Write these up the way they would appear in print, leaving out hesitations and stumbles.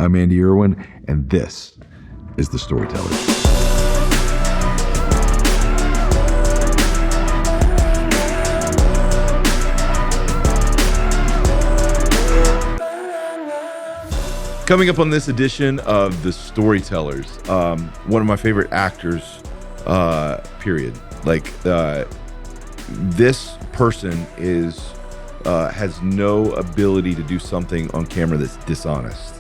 I'm Andy Erwin, and this is the Storytellers. Coming up on this edition of the Storytellers, one of my favorite actors, period. This person has no ability to do something on camera that's dishonest.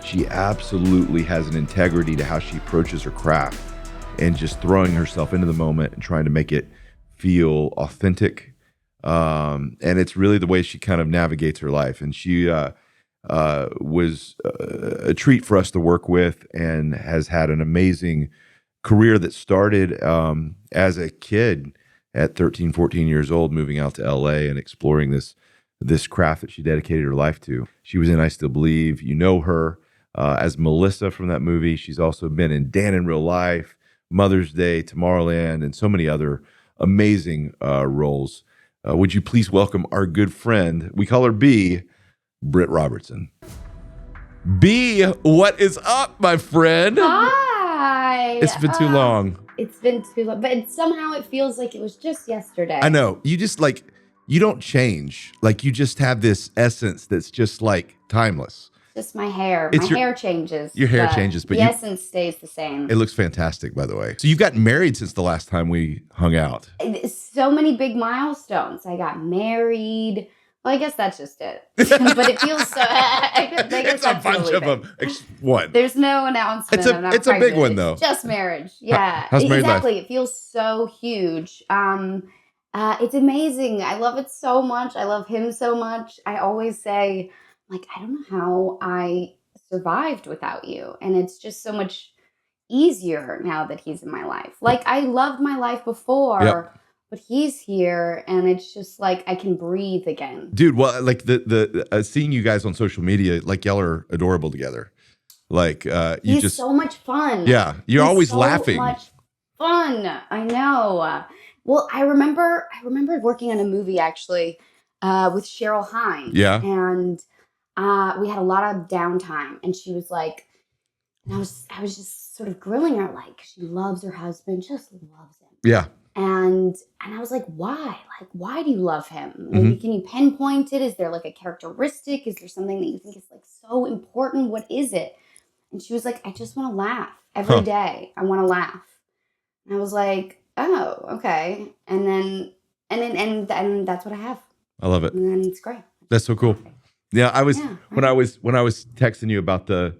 She absolutely has an integrity to how she approaches her craft and just throwing herself into the moment and trying to make it feel authentic. And it's really the way she kind of navigates her life. And she was a treat for us to work with and has had an amazing career that started as a kid at 13, 14 years old, moving out to LA and exploring this craft that she dedicated her life to. She was in I Still Believe. You know her as Melissa from that movie. She's also been in Dan in Real Life, Mother's Day, Tomorrowland, and so many other amazing roles. Would you please welcome our good friend, we call her B, Britt Robertson. B, what is up, my friend? Hi. It's been too long. It's been too long, but somehow it feels like it was just yesterday. I know. You just you don't change. You just have this essence that's just timeless. Just my hair. Hair changes. Your hair changes, but the essence stays the same. It looks fantastic, by the way. So you've gotten married since the last time we hung out. So many big milestones. I got married. Well, I guess that's just it. But it feels so. It's a bunch of them. What? There's no announcement. It's a big one, though. It's just marriage. Yeah. How's married exactly. life? It feels so huge. It's amazing. I love it so much. I love him so much. I always say, I don't know how I survived without you. And it's just so much easier now that he's in my life. I loved my life before. Yep. But he's here, and it's just I can breathe again. Dude, well, the seeing you guys on social media, y'all are adorable together. He's so much fun. Yeah, you're always laughing. So much fun. I know. Well, I remember working on a movie actually with Cheryl Hines. Yeah, and we had a lot of downtime, and she was like, and I was just sort of grilling her she loves her husband, just loves him. Yeah. And I was like, why? Why do you love him? Maybe can you pinpoint it? Is there a characteristic? Is there something that you think is so important? What is it? And she was like, I just want to laugh every day. I want to laugh. And I was like, oh, okay. And that's what I have. I love it. And then it's great. That's so cool. Yeah, when I was texting you about the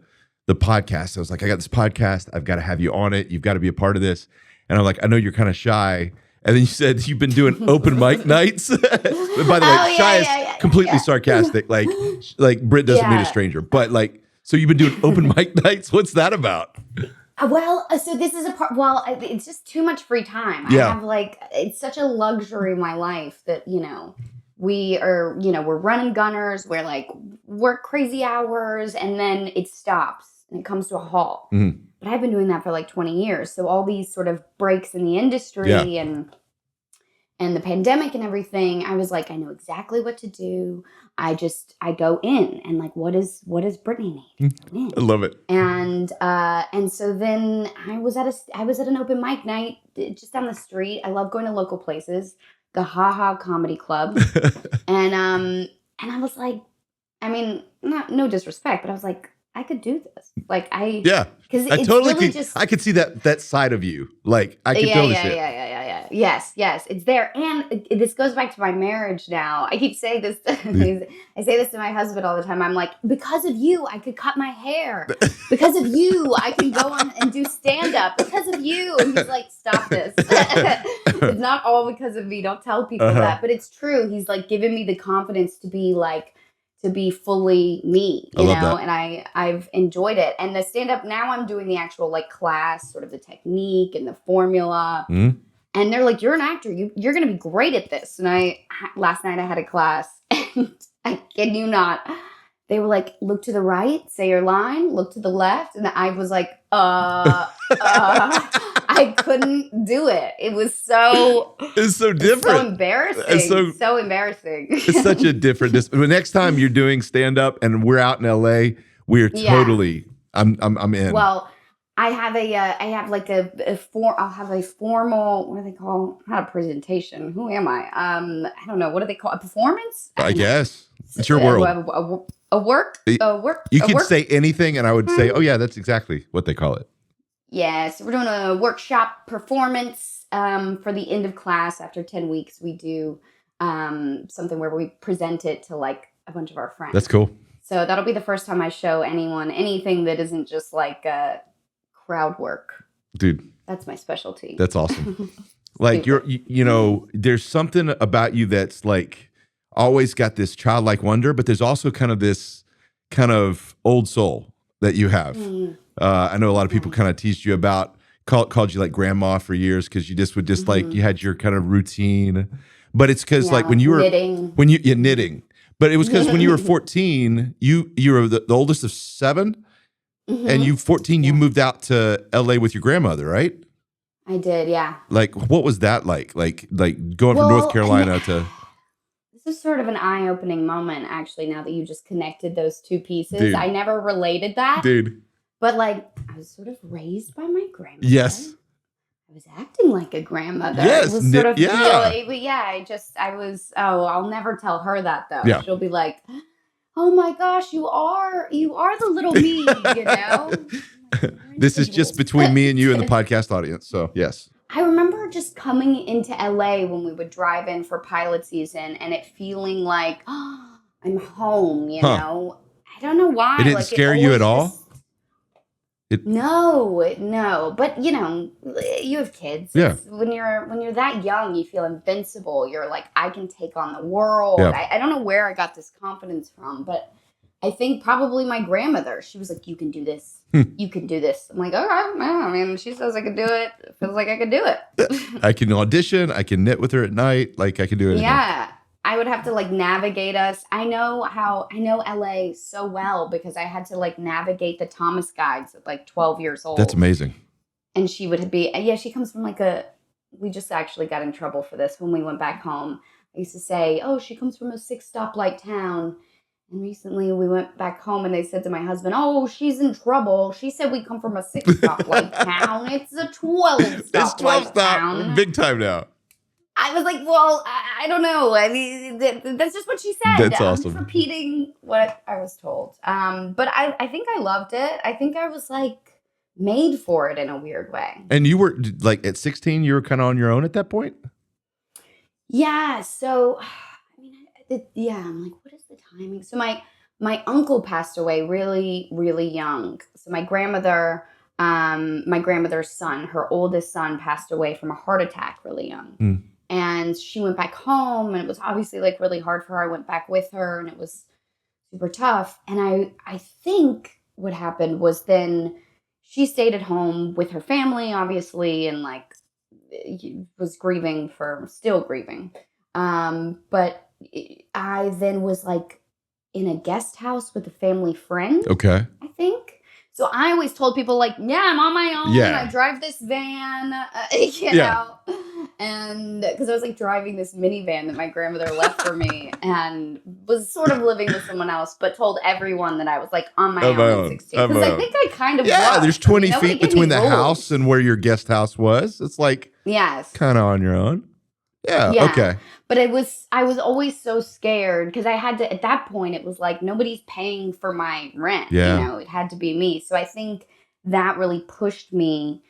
podcast, I was like, I got this podcast. I've got to have you on it. You've got to be a part of this. And I'm like, I know you're kind of shy. And then you said you've been doing open mic nights. By the way, shy is completely sarcastic. Britt doesn't meet a stranger. But so you've been doing open mic nights. What's that about? Well, so this is a part. Well, it's just too much free time. Yeah. I have it's such a luxury in my life that we are we're running gunners. We're work crazy hours, and then it stops and it comes to a halt. Mm-hmm. But I've been doing that for 20 years. So all these sort of breaks in the industry and the pandemic and everything, I was I know exactly what to do. I go in and what does Brittany need? I love it. And so then I was at an open mic night just down the street. I love going to local places, the Ha Ha Comedy Club. and I was no disrespect, but I was I could do this. Because I totally could. I could see that side of you. I could totally see it. Yeah. Yes, it's there. And this goes back to my marriage now. I keep saying this. I say this to my husband all the time. I'm like, because of you, I could cut my hair. Because of you, I can go on and do stand up. Because of you, and he's like, stop this. It's not all because of me. Don't tell people that, but it's true. He's giving me the confidence to be fully me, you know, and I've enjoyed it. And the stand-up, now I'm doing the actual class, sort of the technique and the formula. Mm-hmm. And they're like, you're an actor. You're going to be great at this. And last night I had a class, and I kid you not, they were like, look to the right, say your line, look to the left. And I was like, I couldn't do it. It was so... It's so different. So embarrassing. It's so embarrassing. It's such a different... Next time you're doing stand-up and we're out in LA, we're Yeah. totally. I'm in. Well, I have I'll have a formal, what do they call, not a presentation. Who am I? I don't know. What do they call a performance? I don't know. guess it's your world. You can say anything, and I would say, oh yeah, that's exactly what they call it. Yeah, so we're doing a workshop performance for the end of class. After 10 weeks, we do something where we present it to like a bunch of our friends. That's cool. So that'll be the first time I show anyone anything that isn't just like crowd work. Dude. That's my specialty. That's awesome. Like you know, there's something about you that's like always got this childlike wonder, but there's also kind of this kind of old soul that you have. I know a lot of people kind of teased you about, called you like grandma for years because you just would just like, you had your kind of routine. But it's because like when you were knitting. Knitting. But it was because when you were 14, you were the oldest of 7, and you 14, you moved out to LA with your grandmother, right? I did, yeah. Like, what was that like? Like going from North Carolina to. This is sort of an eye-opening moment, actually. Now that you just connected those two pieces, Dude. I never related that, dude. But like, I was sort of raised by my grandmother. Yes. I was acting like a grandmother. Yes. It was sort of, but yeah, I'll never tell her that though. Yeah. She'll be like, oh my gosh, you are the little me, you know? This is just between me and you and the podcast audience. So yes. I remember just coming into LA when we would drive in for pilot season and it feeling like, oh, I'm home, you know? I don't know why. It didn't scare you at all? No. But you know, you have kids. Yeah. When you're that young, you feel invincible. You're like, I can take on the world. Yeah. I don't know where I got this confidence from, but I think probably my grandmother. She was like, you can do this. You can do this. I'm like, all right, man. I mean, she says I can do it. It feels like I can do it. I can audition. I can knit with her at night. Like I can do anything. Yeah. I would have to like navigate us. I know LA so well because I had to like navigate the Thomas guides at like 12 years old. That's amazing. And she would be, she comes from like we just actually got in trouble for this when we went back home. I used to say, oh, she comes from a 6 stoplight town. And recently we went back home and they said to my husband, oh, she's in trouble. She said we come from a 6 stoplight town. It's a 12 stoplight It's 12 stop. town. Big time now. I was like, well, I don't know. I mean, that's just what she said. That's awesome. I'm just repeating what I was told. But I think I loved it. I think I was like made for it in a weird way. And you were like at 16, you were kind of on your own at that point? Yeah. So, I mean, I'm like, what is the timing? So my uncle passed away really, really young. So my grandmother's son, her oldest son, passed away from a heart attack really young. And she went back home and it was obviously like really hard for her. I went back with her and it was super tough. And I think what happened was then she stayed at home with her family, obviously, and like was still grieving. But I then was like in a guest house with a family friend. Okay. I think. So I always told people like, yeah, I'm on my own. Yeah. I drive this van, you know, and because I was like driving this minivan that my grandmother left for me and was sort of living with someone else, but told everyone that I was like on my own at 16. Because I think I kind of was. There's 20 feet between the house and where your guest house was. It's like kind of on your own. Yeah. Okay. But I was always so scared because I had to, at that point, it was like nobody's paying for my rent. Yeah. You know, it had to be me. So I think that really pushed me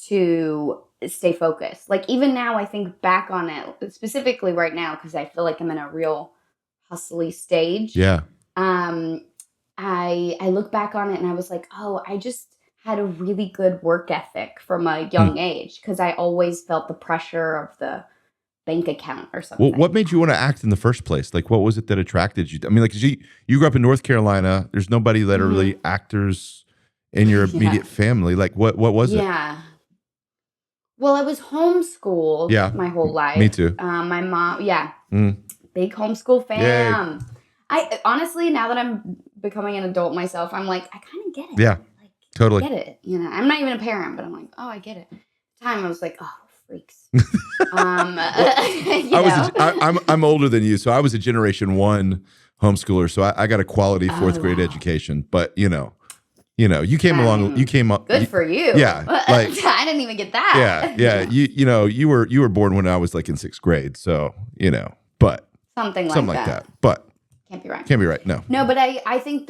to stay focused. Like even now, I think back on it, specifically right now, because I feel like I'm in a real hustly stage. Yeah. I look back on it and I was like, oh, I just had a really good work ethic from a young age because I always felt the pressure of the bank account or something. Well, what made you want to act in the first place? Like, what was it that attracted you? I mean, like, you grew up in North Carolina. There's nobody that are really actors in your immediate family. Like, what was it? Yeah. Well, I was homeschooled my whole life. Me too. My mom, big homeschool fam. Yay. I honestly, now that I'm becoming an adult myself, I'm like, I kind of get it. Yeah, like, totally. I get it. You know, I'm not even a parent, but I'm like, oh, I get it. At the time, I was like, oh, freaks. I'm older than you, so I was a generation 1 homeschooler, so I got a quality fourth grade education. But you came along. You came up. Good for you. Yeah, like I didn't even get that. Yeah. You were born when I was like in sixth grade, so but something like that. But can't be right. Can't be right. No. No, but I think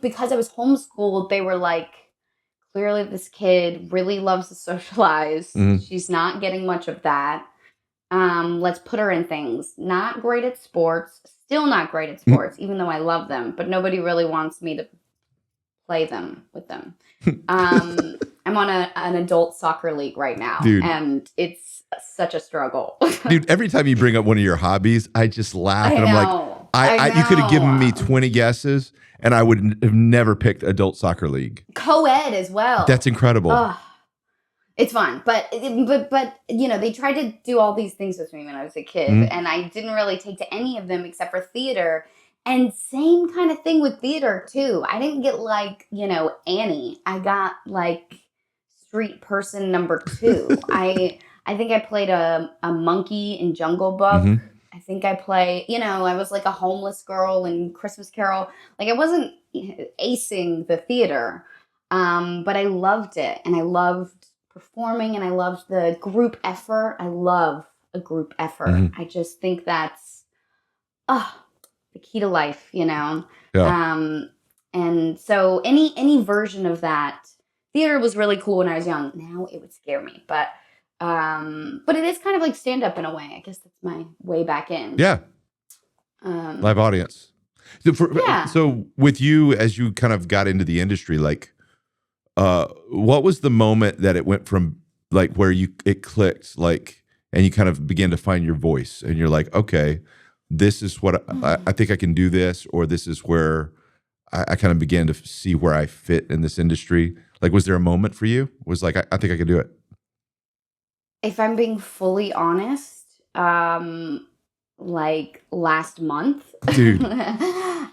because I was homeschooled, they were like, clearly this kid really loves to socialize. Mhm. She's not getting much of that. Let's put her in things. Not great at sports. Still not great at sports, even though I love them. But nobody really wants me to play them with them. I'm on an adult soccer league right now. Dude. And it's such a struggle. Dude, every time you bring up one of your hobbies, I just laugh. And I'm like, you could have given me 20 guesses and I would have never picked adult soccer league. Co-ed as well. That's incredible. It's fun, but they tried to do all these things with me when I was a kid, and I didn't really take to any of them except for theater. And same kind of thing with theater too. I didn't get like Annie. I got like street person number 2. I think I played a monkey in Jungle Book. Mm-hmm. I think I play. I was like a homeless girl in Christmas Carol. Like I wasn't acing the theater, but I loved it, and I loved performing, and I loved the group effort. I love a group effort. Mm-hmm. I just think that's the key to life, Yeah. And so any version of that, theater was really cool when I was young. Now it would scare me, but it is kind of like stand up in a way. I guess that's my way back in. Yeah. Live audience. So with you, as you kind of got into the industry, like, what was the moment that it went from like where it clicked, like, and you kind of began to find your voice, and you're like, okay, this is what I think I can do this, or this is where I kind of began to see where I fit in this industry. Like, was there a moment for you? Was like, I think I could do it. If I'm being fully honest, like last month, dude.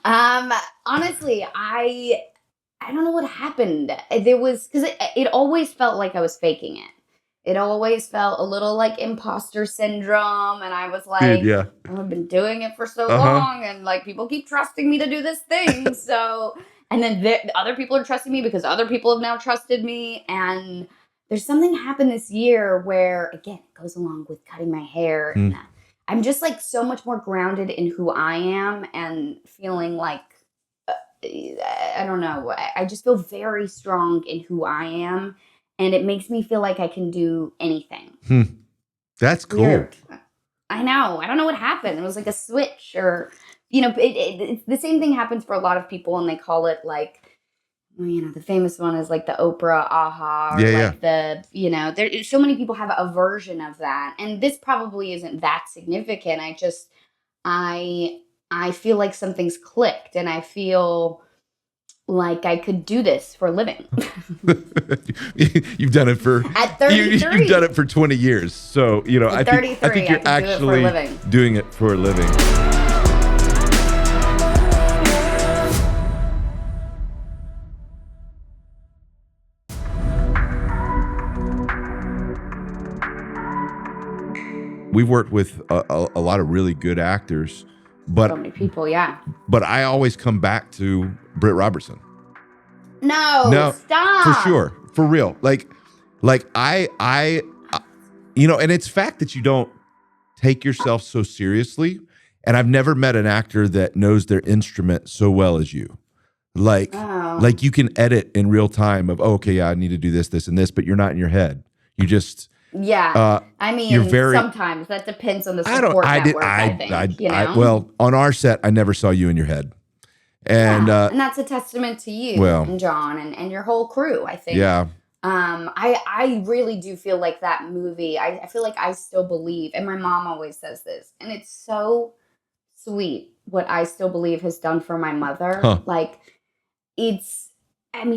Honestly, I don't know what happened. There was, because it always felt like I was faking it. It always felt a little like imposter syndrome. And I was like, dude, yeah. I've been doing it for so long. And like people keep trusting me to do this thing. So, and then other people are trusting me because other people have now trusted me. And there's something happened this year where, again, it goes along with cutting my hair. And I'm just like so much more grounded in who I am and feeling like, I don't know. I just feel very strong in who I am, and it makes me feel like I can do anything. That's cool. Weird. I know. I don't know what happened. It was like a switch, or the same thing happens for a lot of people, and they call it like, the famous one is like the Oprah aha, or there's so many people have a version of that, and this probably isn't that significant. I feel like something's clicked, and I feel like I could do this for a living. You've done it for at 33. You've done it for 20 years, so I think you're actually doing it for a living. We've worked with a lot of really good actors. But so many people, yeah. But I always come back to Britt Robertson. No, stop. For sure, for real. Like I, and it's fact that you don't take yourself so seriously. And I've never met an actor that knows their instrument so well as you. Like you can edit in real time of, I need to do this, this, and this, but you're not in your head. You just. Yeah, I mean, sometimes that depends on the support network. I think. Well, on our set, I never saw you in your head, and that's a testament to you, and John, and your whole crew. I think. Yeah. I really do feel like that movie. I feel like I still believe, and my mom always says this, and it's so sweet what I Still Believe has done for my mother. Like,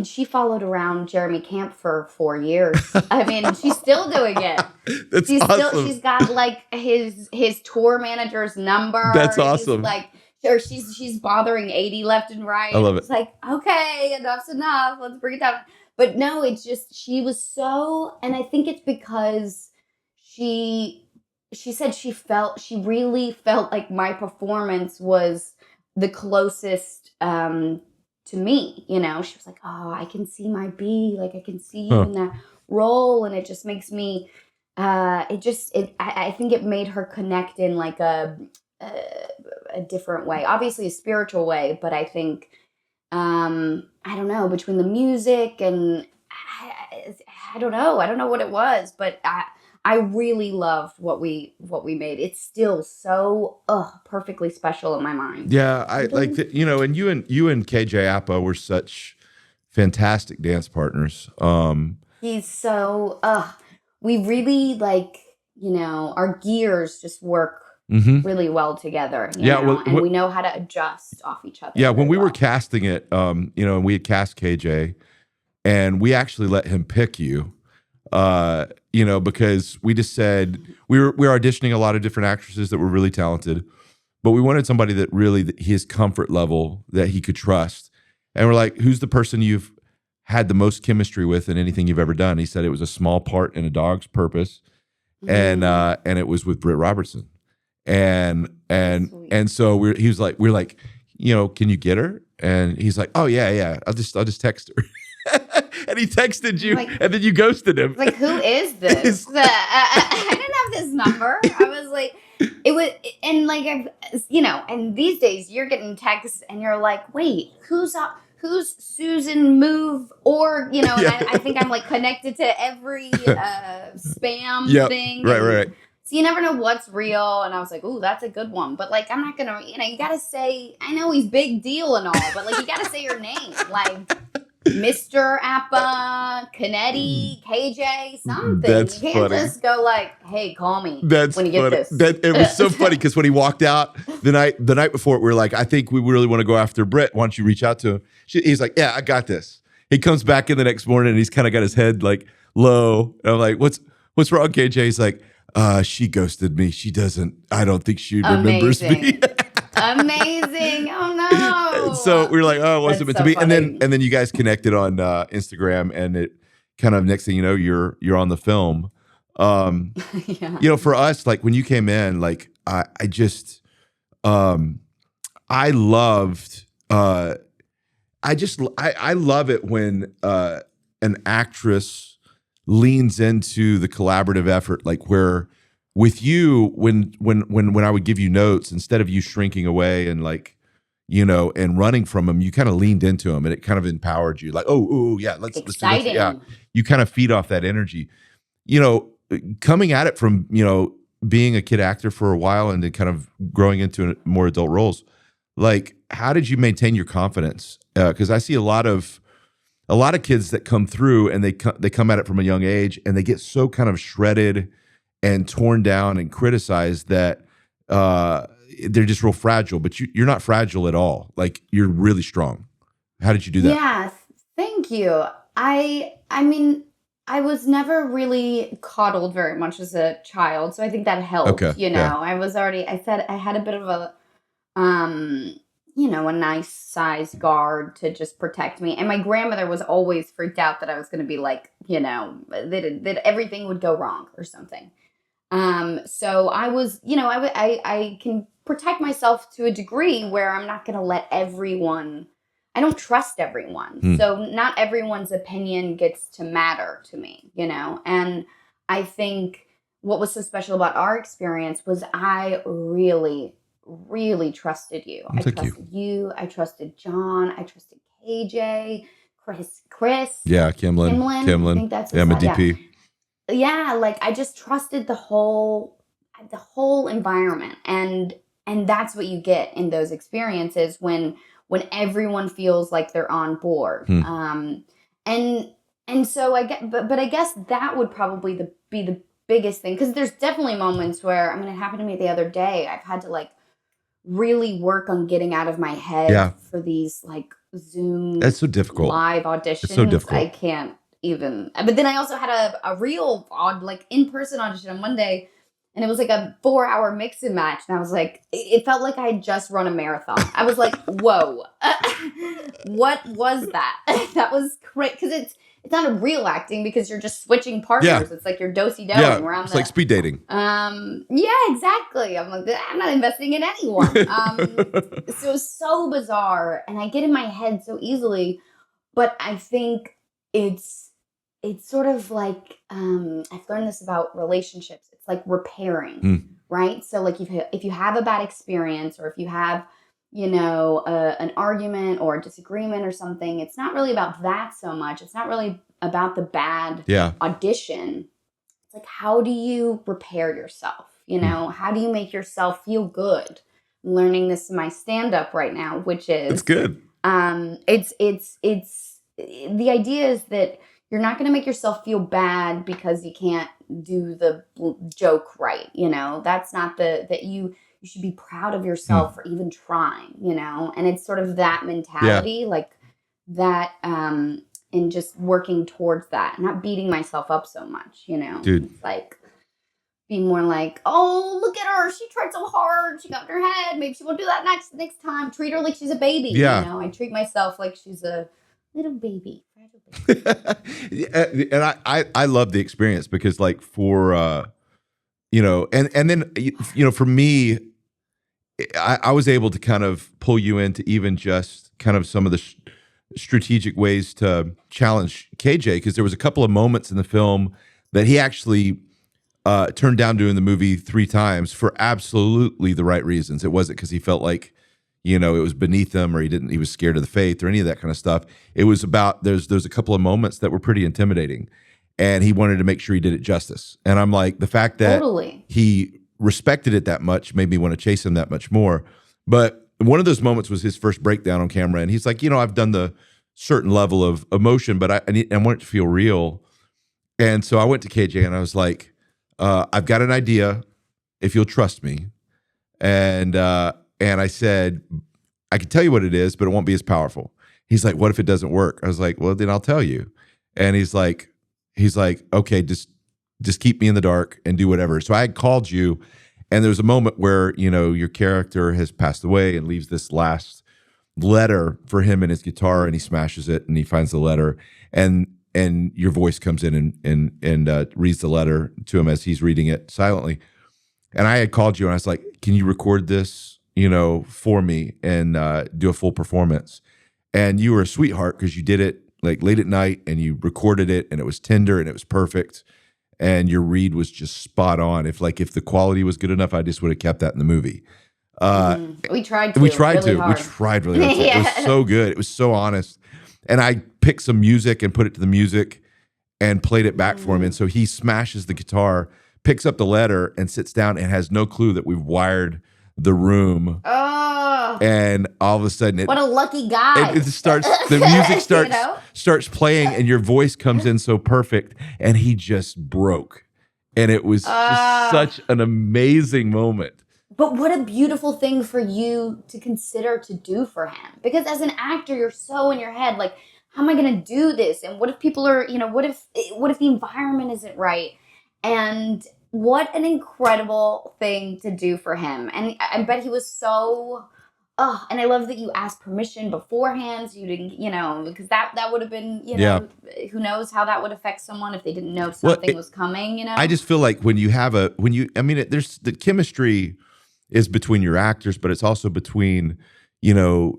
she followed around Jeremy Camp for 4 years. I mean, she's still doing it. That's awesome. She's got like his tour manager's number. That's awesome. She's bothering 80 left and right. I love it. It's like, okay, enough's enough. Let's bring it down. But no, it's just, she was so, and I think it's because she said she really felt like my performance was the closest to me, you know. She was like, oh, I can see my B, like I can see you in that role, and it just makes me I think it made her connect in like a different way, obviously a spiritual way, but I think I don't know, between the music and I don't know what it was, but I really loved what we made. It's still so perfectly special in my mind. Yeah, I like that, you know, and you and KJ Appa were such fantastic dance partners. He's so we really like, you know, our gears just work really well together. You know? Well, and we know how to adjust off each other. Yeah, when we were casting it, you know, and we had cast KJ, and we actually let him pick you. You know, because we just said we were auditioning a lot of different actresses that were really talented, but we wanted somebody that really his comfort level that he could trust. And we're like, who's the person you've had the most chemistry with in anything you've ever done? He said it was a small part in A Dog's Purpose, and it was with Britt Robertson. And so he was like, we're like, you know, can you get her? And he's like, oh yeah, I'll just text her. And he texted you, like, and then you ghosted him. Like, who is this? I didn't have this number. I was like, it was, and like, you know, and these days you're getting texts and you're like, wait, who's Susan Move? Or, you know, and I think I'm like connected to every spam thing. Right. So you never know what's real. And I was like, ooh, that's a good one. But like, I'm not going to, you know, you got to say, I know he's big deal and all, but like, you got to say your name. Like, Mr. Appa, Canetti, KJ, something. That's you can't funny. just go like, hey, call me when you funny. get this. It was so funny because when he walked out the night before, we were like, I think we really want to go after Britt. Why don't you reach out to him? He's like, yeah, I got this. He comes back in the next morning and he's kind of got his head like low. And I'm like, what's wrong, KJ? He's like, she ghosted me. I don't think she remembers me. Amazing. Oh no. So we were like, oh, it wasn't meant to be. Funny. And then you guys connected on Instagram, and it kind of, next thing you know, you're on the film. You know, for us, like when you came in, like I loved I love it when an actress leans into the collaborative effort, like where with you, when I would give you notes, instead of you shrinking away and like, you know, and running from them, you kind of leaned into them, and it kind of empowered you. Like, oh yeah, let's do this. Yeah, you kind of feed off that energy. You know, coming at it from, you know, being a kid actor for a while and then kind of growing into more adult roles. Like, how did you maintain your confidence? Because I see a lot of kids that come through and they come at it from a young age, and they get so kind of shredded and torn down and criticized that they're just real fragile. But you're not fragile at all. Like, you're really strong. How did you do that? Yeah, thank you. I mean, I was never really coddled very much as a child, so I think that helped. Okay, you know, I said I had a bit of a you know, a nice size guard to just protect me. And my grandmother was always freaked out that I was going to be like, you know, that everything would go wrong or something. So I was, you know, I can protect myself to a degree where I'm not going to let everyone, I don't trust everyone. So not everyone's opinion gets to matter to me, you know? And I think what was so special about our experience was I really trusted you. I trusted you. I trusted John. I trusted KJ, Chris. Yeah, Kimlin. I think that's I'm a DP. Yeah, like I just trusted the whole environment, and that's what you get in those experiences when everyone feels like they're on board. And so I get, but I guess that would probably be the biggest thing, because there's definitely moments where, I mean, it happened to me the other day. I've had to like really work on getting out of my head for these like Zoom. That's so difficult. Live auditions. It's so difficult. I can't even. But then I also had a real like in-person audition on Monday, And it was like a 4-hour mix and match. And I was like, it felt like I had just run a marathon. I was like, whoa, what was that? That was great. Because it's not a real acting because you're just switching partners. Yeah. It's like you're do-si-do. Yeah. And we're on It's like speed dating. Yeah, exactly. I'm like, I'm not investing in anyone. So it's so bizarre. And I get in my head so easily. But I think it's sort of like I've learned this about relationships. It's like repairing, right? So like if you have a bad experience, or if you have an argument or a disagreement or something, it's not really about that so much. It's not really about the bad audition. It's like, how do you repair yourself? How do you make yourself feel good? I'm learning this in my stand-up right now, which is it's good. It's the idea is that you're not going to make yourself feel bad because you can't do the joke right. That's not that you should be proud of yourself for even trying, and it's sort of that mentality, like that, and just working towards that, not beating myself up so much, Dude. It's like, be more like, oh, look at her. She tried so hard. She got in her head. Maybe she won't do that next time. Treat her like she's a baby. Yeah. I treat myself like she's a little baby. And I love the experience because like for, and then, for me, I was able to kind of pull you into even just kind of some of the strategic ways to challenge KJ, because there was a couple of moments in the film that he actually turned down doing the movie 3 times for absolutely the right reasons. It wasn't because he felt like, it was beneath him, or he was scared of the faith or any of that kind of stuff. It was about, there's a couple of moments that were pretty intimidating, and he wanted to make sure he did it justice. And I'm like, the fact that he respected it that much made me want to chase him that much more. But one of those moments was his first breakdown on camera. And he's like, I've done the certain level of emotion, but I want it to feel real. And so I went to KJ and I was like, I've got an idea, if you'll trust me. And I said, I can tell you what it is, but it won't be as powerful. He's like, what if it doesn't work? I was like, well, then I'll tell you. And he's like, okay, just keep me in the dark and do whatever. So I had called you, and there was a moment where, your character has passed away and leaves this last letter for him and his guitar, and he smashes it and he finds the letter, and your voice comes in and reads the letter to him as he's reading it silently. And I had called you and I was like, can you record this, for me and do a full performance? And you were a sweetheart because you did it like late at night and you recorded it, and it was tender and it was perfect. And your read was just spot on. If the quality was good enough, I just would have kept that in the movie. We tried to. We tried really to. hard. We tried really hard. It was so good. It was so honest. And I picked some music and put it to the music and played it back for him. And so he smashes the guitar, picks up the letter, and sits down and has no clue that we've wired the room. Oh. And all of a sudden, what a lucky guy. It starts. The music starts playing, and your voice comes in so perfect, and he just broke. And it was just such an amazing moment. But what a beautiful thing for you to consider to do for him. Because as an actor, you're so in your head, like, how am I going to do this? And what if people are, what if the environment isn't right? And what an incredible thing to do for him. And I bet he was so, and I love that you asked permission beforehand. So you didn't, because that would have been, who knows how that would affect someone if they didn't know something was coming, I just feel like there's the chemistry is between your actors, but it's also between, your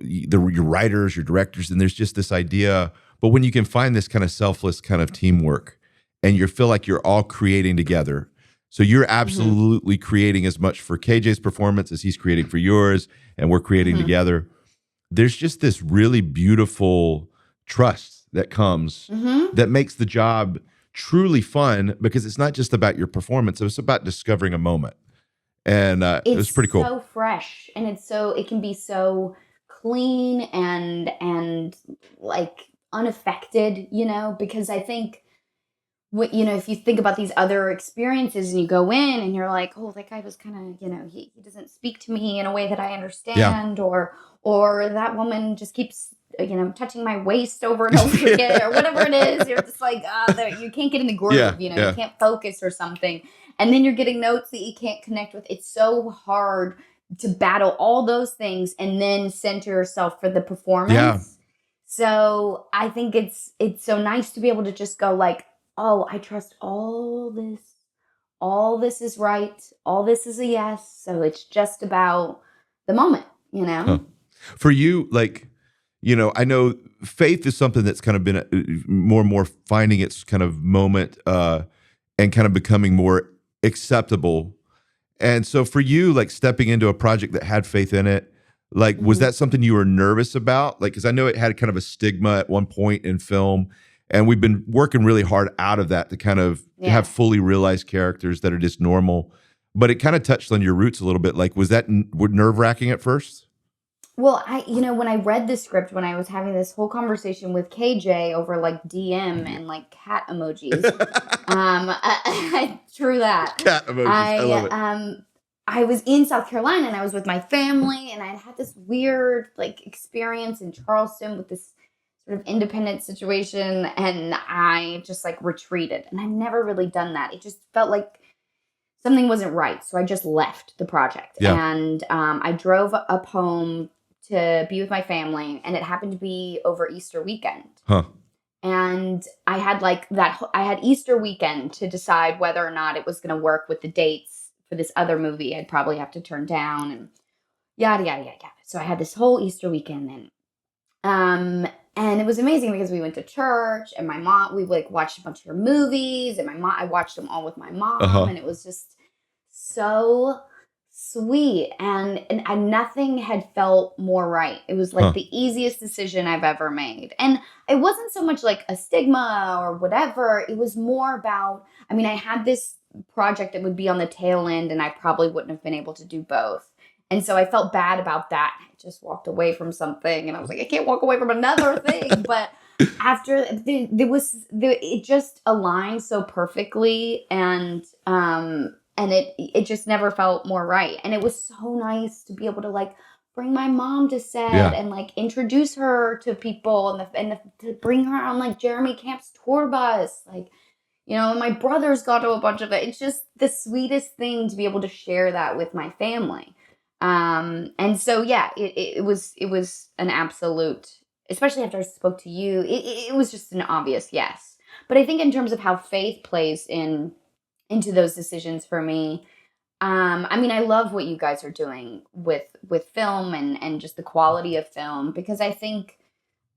writers, your directors, and there's just this idea. But when you can find this kind of selfless kind of teamwork, and you feel like you're all creating together, so you're absolutely creating as much for KJ's performance as he's creating for yours, and we're creating together. There's just this really beautiful trust that comes that makes the job truly fun, because it's not just about your performance; it's about discovering a moment. And it was pretty cool. It's so fresh, and it can be so clean and like unaffected, because I think if you think about these other experiences and you go in and you're like, oh, that guy was kind of, he doesn't speak to me in a way that I understand, or that woman just keeps touching my waist over and over again, or whatever it is. You're just like, you can't get in the groove, you can't focus or something. And then you're getting notes that you can't connect with. It's so hard to battle all those things and then center yourself for the performance. Yeah. So I think it's so nice to be able to just go like, oh, I trust all this. All this is right. All this is a yes. So it's just about the moment, Huh. For you, like, I know faith is something that's kind of been more and more finding its kind of moment and kind of becoming more acceptable. And so for you, like stepping into a project that had faith in it, like, was that something you were nervous about? Like, because I know it had kind of a stigma at one point in film, and we've been working really hard out of that to kind of have fully realized characters that are just normal. But it kind of touched on your roots a little bit. Like, was that nerve-wracking at first? Well, when I read the script, when I was having this whole conversation with KJ over like DM and like cat emojis, true that. Cat emojis, I love it. I was in South Carolina and I was with my family, and I had this weird like experience in Charleston with this sort of independent situation, and I just like retreated, and I've never really done that. It just felt like something wasn't right, so I just left the project, and I drove up home to be with my family, and it happened to be over Easter weekend. Huh. And I had I had Easter weekend to decide whether or not it was going to work with the dates for this other movie I'd probably have to turn down, and yada yada yada yada. So I had this whole Easter weekend, and it was amazing because we went to church, and my mom, we like watched a bunch of her movies, and I watched them all with my mom, and it was just so sweet, and nothing had felt more right. It was like the easiest decision I've ever made. And it wasn't so much like a stigma or whatever. It was more about, I had this project that would be on the tail end, and I probably wouldn't have been able to do both. And so I felt bad about that. I just walked away from something, and I was like, I can't walk away from another thing. But after it just aligned so perfectly, and it just never felt more right. And it was so nice to be able to like bring my mom to set and like introduce her to people, and to bring her on like Jeremy Camp's tour bus, like, my brother's got to a bunch of it. It's just the sweetest thing to be able to share that with my family. And so, it was an absolute, especially after I spoke to you, it was just an obvious yes. But I think in terms of how faith plays into those decisions for me, I love what you guys are doing with film and just the quality of film, because I think,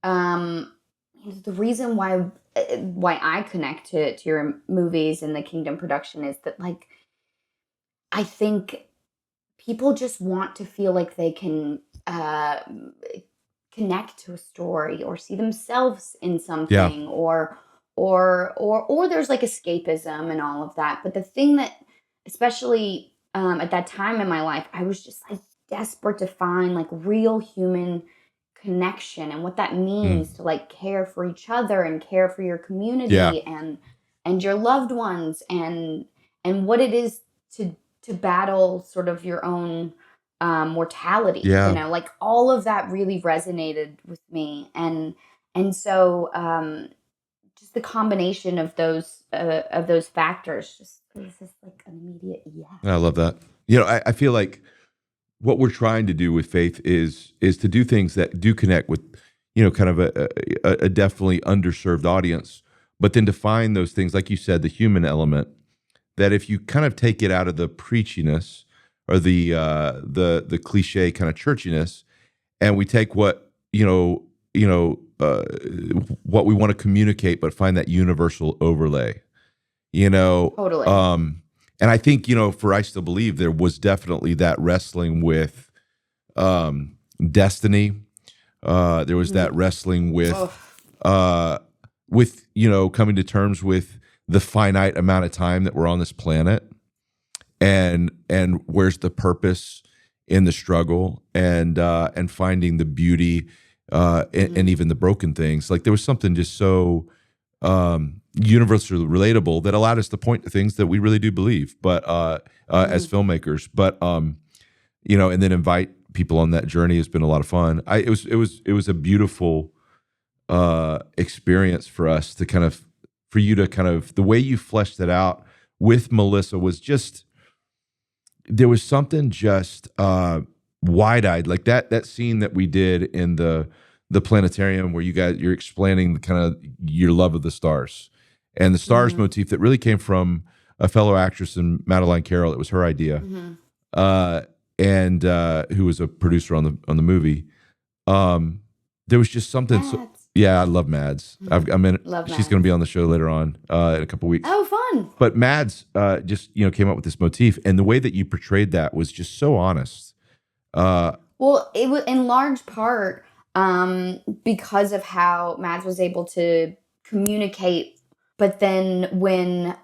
the reason why I connect to your movies and the Kingdom production is that, like, I think people just want to feel like they can connect to a story or see themselves in something, or there's like escapism and all of that. But the thing that, especially at that time in my life, I was just like desperate to find like real human connection, and what that means to like care for each other and care for your community and your loved ones, and what it is to battle sort of your own mortality. Like all of that really resonated with me, and so just the combination of those factors just is just like an immediate I love that. I feel like what we're trying to do with faith is to do things that do connect with, kind of a definitely underserved audience, but then to find those things, like you said, the human element, that if you kind of take it out of the preachiness or the cliche kind of churchiness, and we take what what we want to communicate, but find that universal overlay, Totally. And I think, for I Still Believe, there was definitely that wrestling with destiny. There was that wrestling with coming to terms with the finite amount of time that we're on this planet, and where's the purpose in the struggle, and finding the beauty and even the broken things. Like there was something just so universally relatable that allowed us to point to things that we really do believe, but as filmmakers, but and then invite people on that journey has been a lot of fun. It was a beautiful experience for us to kind of, for you to kind of, the way you fleshed it out with Melissa was just, there was something just wide-eyed, like that scene that we did in the planetarium where you're explaining the kind of your love of the stars and the stars motif that really came from a fellow actress in Madeline Carroll. It was her idea, and who was a producer on the movie. There was just something. Yeah, I love Mads. I'm in. Love she's Mads. going to be on the show later on in a couple weeks. Oh, fun! But Mads just came up with this motif, and the way that you portrayed that was just so honest. Well, it was in large part because of how Mads was able to communicate. But then when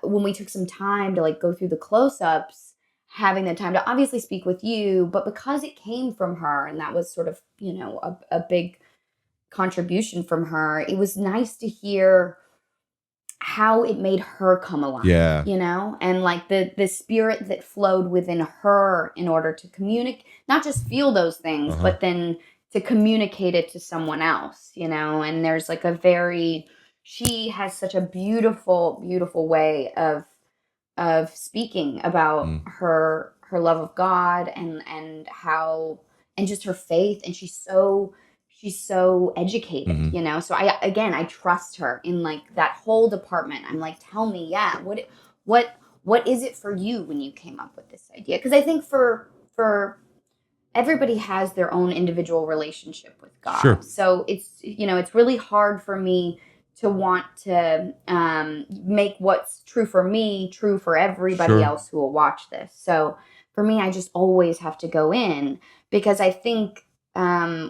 we took some time to like go through the close-ups, having the time to obviously speak with you, but because it came from her, and that was sort of a big contribution from her, it was nice to hear how it made her come alive. Yeah. And like the spirit that flowed within her in order to communicate, not just feel those things, but then to communicate it to someone else, and there's like she has such a beautiful, beautiful way of speaking about her love of God and how, and just her faith. And she's so educated, So I trust her in like that whole department. I'm like, tell me, what is it for you when you came up with this idea? Because I think for everybody has their own individual relationship with God. Sure. So it's really hard for me to want to make what's true for me true for everybody else who will watch this. So for me, I just always have to go in, because I think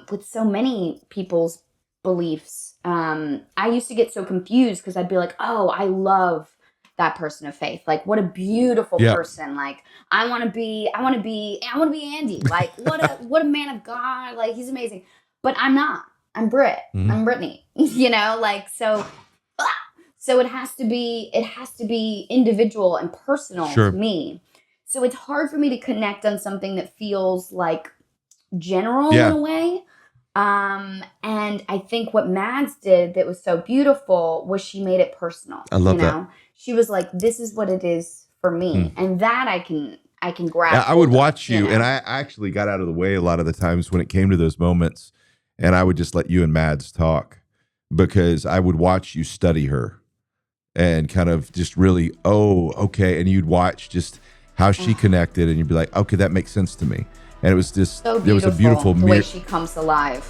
with so many people's beliefs, I used to get so confused because I'd be like, oh, I love that person of faith. Like, what a beautiful person. Like, I want to be Andy. Like, what a man of God. Like, he's amazing. But I'm not. I'm Britt. I'm Brittany. So it has to be individual and personal to me. So it's hard for me to connect on something that feels like general in a way. And I think what Mads did that was so beautiful was she made it personal. I love that. She was like, this is what it is for me. And that I can grab. Yeah, I would watch you, and I actually got out of the way a lot of the times when it came to those moments, and I would just let you and Mads talk, because I would watch you study her and kind of just really, okay. And you'd watch just how she connected, and you'd be like, okay, that makes sense to me. And it was just, so there was a beautiful the way she comes alive.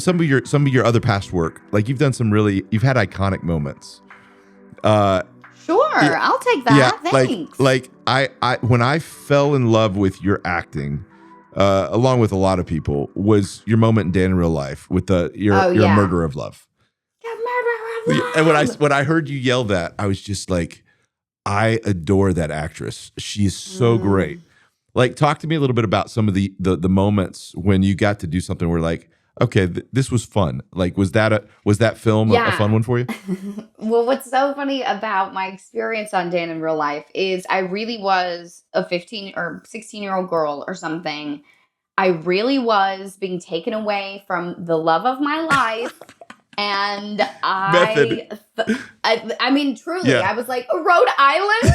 Some of your other past work, like you've had iconic moments. Sure, I'll take that. Yeah, Thanks. like I when I fell in love with your acting, along with a lot of people, was your moment in Dan in Real Life with your Murder of Love. Murder of Love. And when I heard you yell that, I was just like, I adore that actress. She's so great. Like, talk to me a little bit about some of the moments when you got to do something where like, okay, this was fun. Like, was that film a fun one for you? Well, what's so funny about my experience on Dan in Real Life is I really was a 15 or 16-year-old girl or something. I really was being taken away from the love of my life. And I mean, truly, I was like, Rhode Island?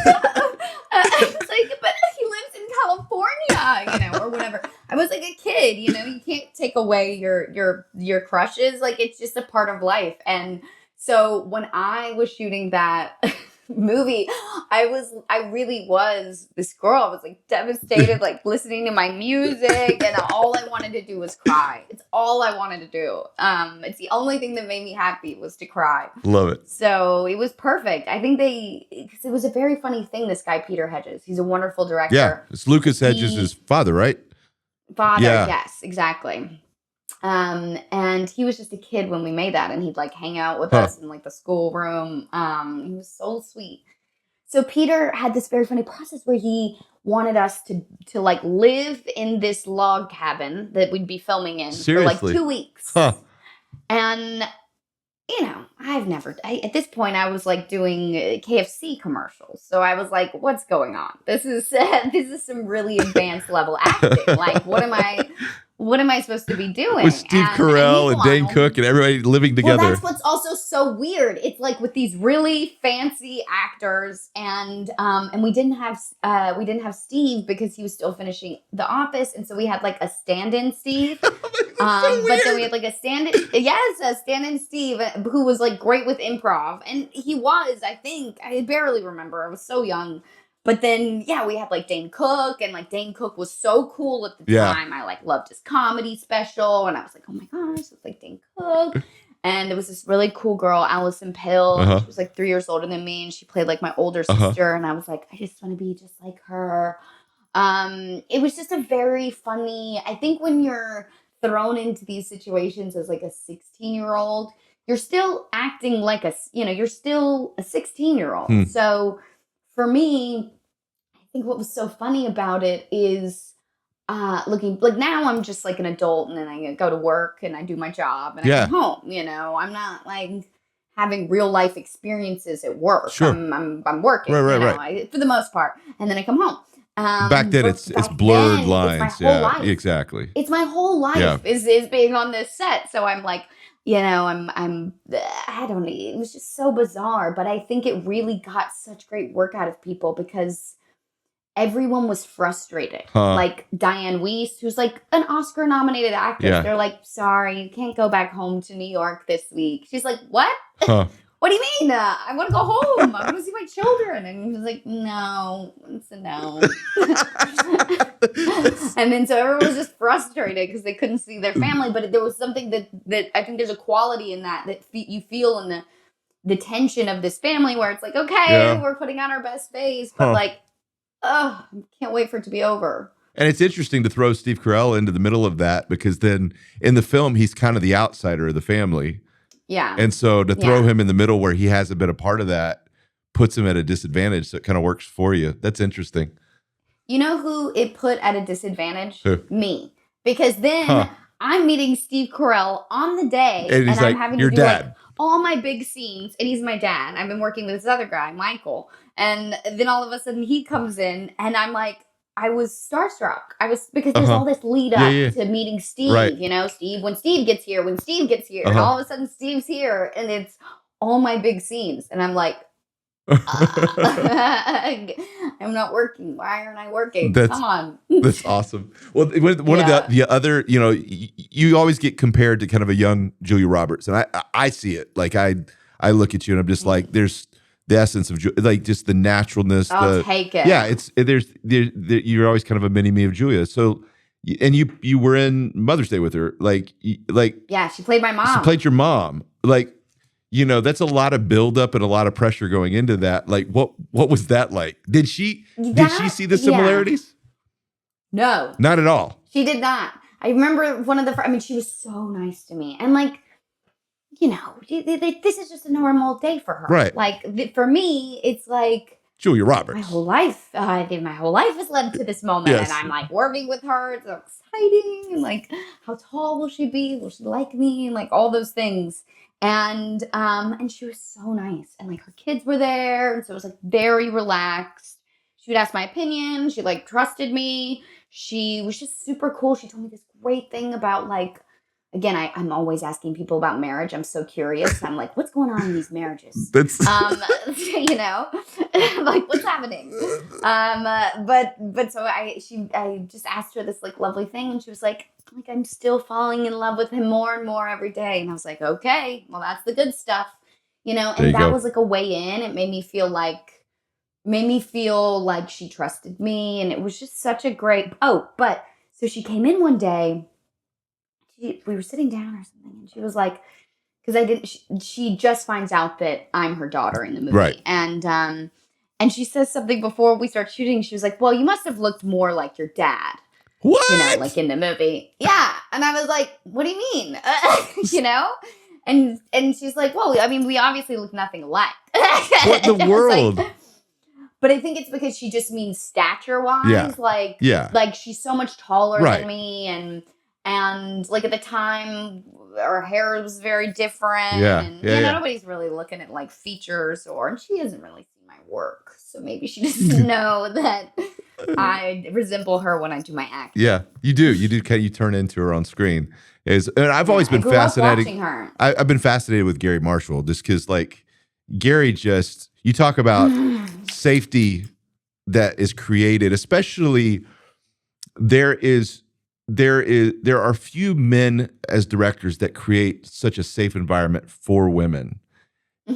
I was like, but he lives in California, or whatever. I was like a kid, you can't take away your crushes. Like, it's just a part of life. And so when I was shooting that movie, I really was this girl. I was like devastated, like listening to my music, and all I wanted to do was cry. It's all I wanted to do. It's the only thing that made me happy was to cry. Love it. So it was perfect. I think because it was a very funny thing. This guy Peter Hedges, he's a wonderful director. Yeah, it's Lucas Hedges' father, right? Father, yes, exactly. And he was just a kid when we made that, and he'd like hang out with us in like the schoolroom. He was so sweet. So Peter had this very funny process where he wanted us to like live in this log cabin that we'd be filming in Seriously? for like 2 weeks. Huh. And at this point I was like doing KFC commercials. So I was like, what's going on? This is some really advanced level acting. Like, what am I supposed to be doing? With Steve Carell and Dane Cook and everybody living together. Well, that's what's also so weird. It's like with these really fancy actors, and we didn't have Steve because he was still finishing The Office, and so we had like a stand-in Steve. But then we had like a stand-in Steve who was like great with improv, and he was. I think I barely remember. I was so young. But then, we had like Dane Cook, and like Dane Cook was so cool at the time. I like loved his comedy special, and I was like, oh my gosh, it's like Dane Cook. And there was this really cool girl, Allison Pill. And she was like 3 years older than me, and she played like my older sister. And I was like, I just want to be just like her. It was just a very funny. I think when you're thrown into these situations as like a 16-year-old, you're still acting like you're still a 16-year-old. So for me, I think what was so funny about it is looking like now I'm just like an adult, and then I go to work and I do my job and I come home. I'm not like having real life experiences at work. Sure. I'm working, right. For the most part, and then I come home. Back then, it's blurred lines. It's my whole life. Exactly. It's my whole life is being on this set. So I'm like, I don't know. It was just so bizarre, but I think it really got such great work out of people because everyone was frustrated. Like Diane Weiss, who's like an Oscar-nominated actress. Yeah. They're like, sorry, you can't go back home to New York this week. She's like, what? What do you mean? I want to go home. I want to see my children. And he was like, no, it's a no. And then so everyone was just frustrated because they couldn't see their family. But there was something that I think there's a quality in that you feel in the tension of this family where it's like, okay, we're putting on our best face. But like, I can't wait for it to be over. And it's interesting to throw Steve Carell into the middle of that because then in the film, he's kind of the outsider of the family. Yeah. And so to throw him in the middle where he hasn't been a part of that puts him at a disadvantage. So it kind of works for you. That's interesting. You know who it put at a disadvantage? Who? Me. Because then I'm meeting Steve Carell on the day. And he's I'm like, having your to do dad. like all my big scenes. And he's my dad. I've been working with this other guy, Michael. And then all of a sudden he comes in and I'm like, I was starstruck. Because there's all this lead up to meeting Steve, Steve, when Steve gets here, and all of a sudden Steve's here, and it's all my big scenes. And I'm like, I'm not working. Why aren't I working? Come on. That's awesome. Well, one of the other, you always get compared to kind of a young Julia Roberts. And I see it. Like I look at you and I'm just like, there's the essence of like just the naturalness. I'll take it. Yeah, you're always kind of a mini me of Julia. So, and you were in Mother's Day with her, like yeah, she played my mom. She played your mom, like that's a lot of buildup and a lot of pressure going into that. Like, what was that like? Did she see the similarities? No, not at all. She did not. I remember she was so nice to me, and like. This is just a normal day for her. Right. Like, for me, it's like... Julia Roberts. My whole life has led to this moment. Yes. And I'm, like, working with her. It's so exciting. And, like, how tall will she be? Will she like me? And, like, all those things. And she was so nice. And, like, her kids were there. And so it was, like, very relaxed. She would ask my opinion. She, like, trusted me. She was just super cool. She told me this great thing about, like... Again, I'm always asking people about marriage. I'm so curious. I'm like, what's going on in these marriages? That's like what's happening? But so I just asked her this like lovely thing, and she was like I'm still falling in love with him more and more every day. And I was like, okay, well that's the good stuff, And that was like a way in. It made me feel like she trusted me, and it was just such a great. But so she came in one day. We were sitting down or something, and she was like, because she just finds out that I'm her daughter in the movie. Right. And she says something before we start shooting. She was like, well, you must have looked more like your dad. What? Like in the movie. Yeah. And I was like, what do you mean? And she's like, well, I mean, we obviously look nothing alike. What in the world? But I think it's because she just means stature wise. Like she's so much taller than me, and like at the time her hair was very different, and nobody's really looking at like features, and she doesn't really see my work, so maybe she doesn't know that I resemble her when I do my acting. Yeah, you do. You turn into her on screen. And I've always been fascinated. Watching her. I've been fascinated with Gary Marshall just because, like, Gary you talk about safety that is created, especially there are few men as directors that create such a safe environment for women.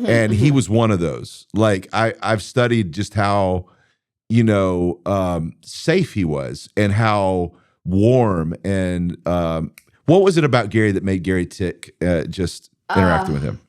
And he was one of those. Like I've studied just how, safe he was and how warm and what was it about Gary that made Gary tick just interacting with him?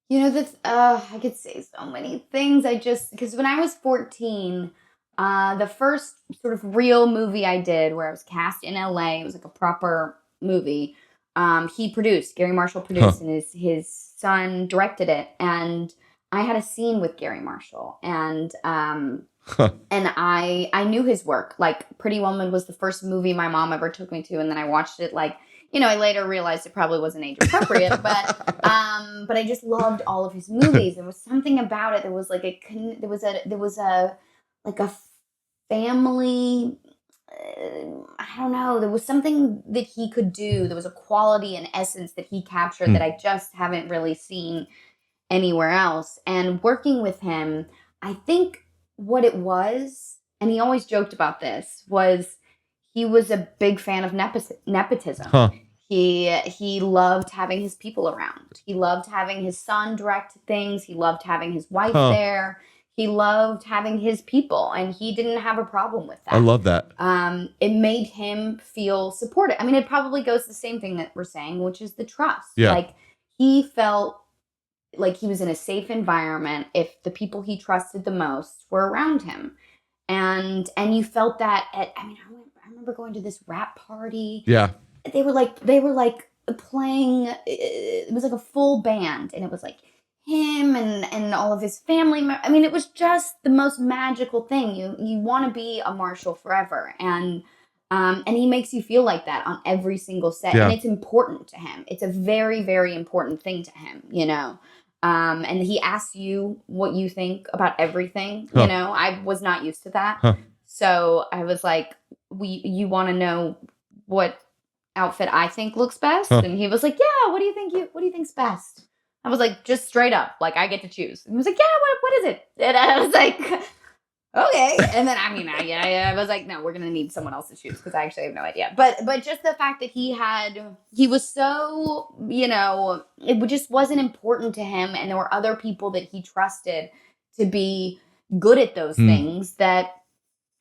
That's I could say so many things. Because when I was 14, the first sort of real movie I did where I was cast in LA, it was like a proper movie. Gary Marshall produced, and his son directed it. And I had a scene with Gary Marshall, and and I knew his work. Like Pretty Woman was the first movie my mom ever took me to, and then I watched it like, I later realized it probably wasn't age appropriate, but I just loved all of his movies. There was something about it. There was like there was a like a family. I don't know. There was something that he could do. There was a quality and essence that he captured that I just haven't really seen anywhere else. And working with him, I think what it was, and he always joked about this, was he was a big fan of nepotism. He loved having his people around. He loved having his son direct things. He loved having his wife there. He loved having his people, and he didn't have a problem with that. I love that. It made him feel supported. I mean, it probably goes to the same thing that we're saying, which is the trust. Yeah. Like he felt like he was in a safe environment if the people he trusted the most were around him. And you felt that I remember going to this rap party. Yeah. They were like playing, it was like a full band, and it was like him and all of his family. I mean, it was just the most magical thing. You want to be a Marshall forever. And he makes you feel like that on every single set. Yeah. And it's important to him. It's a very, very important thing to him, and he asks you what you think about everything. I was not used to that. So I was like, you want to know what outfit I think looks best? And he was like, yeah, what do you think's best? I was like, just straight up, like I get to choose. And he was like, yeah, what is it? And I was like, okay. And then I was like, no, we're gonna need someone else to choose because I actually have no idea. But just the fact that he was so, it just wasn't important to him, and there were other people that he trusted to be good at those things that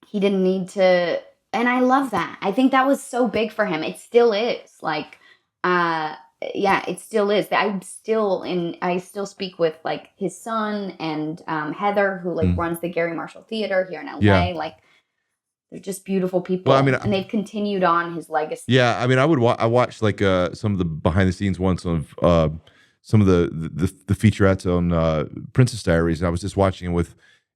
he didn't need to. And I love that. I think that was so big for him. It still is. Like, it still is. I still speak with like his son and Heather, who like runs the Gary Marshall Theater here in LA. Yeah. Like, they're just beautiful people. Well, and they've continued on his legacy. Yeah, I mean, I watched like some of the behind the scenes ones of some of the featurettes on Princess Diaries, and I was just watching it with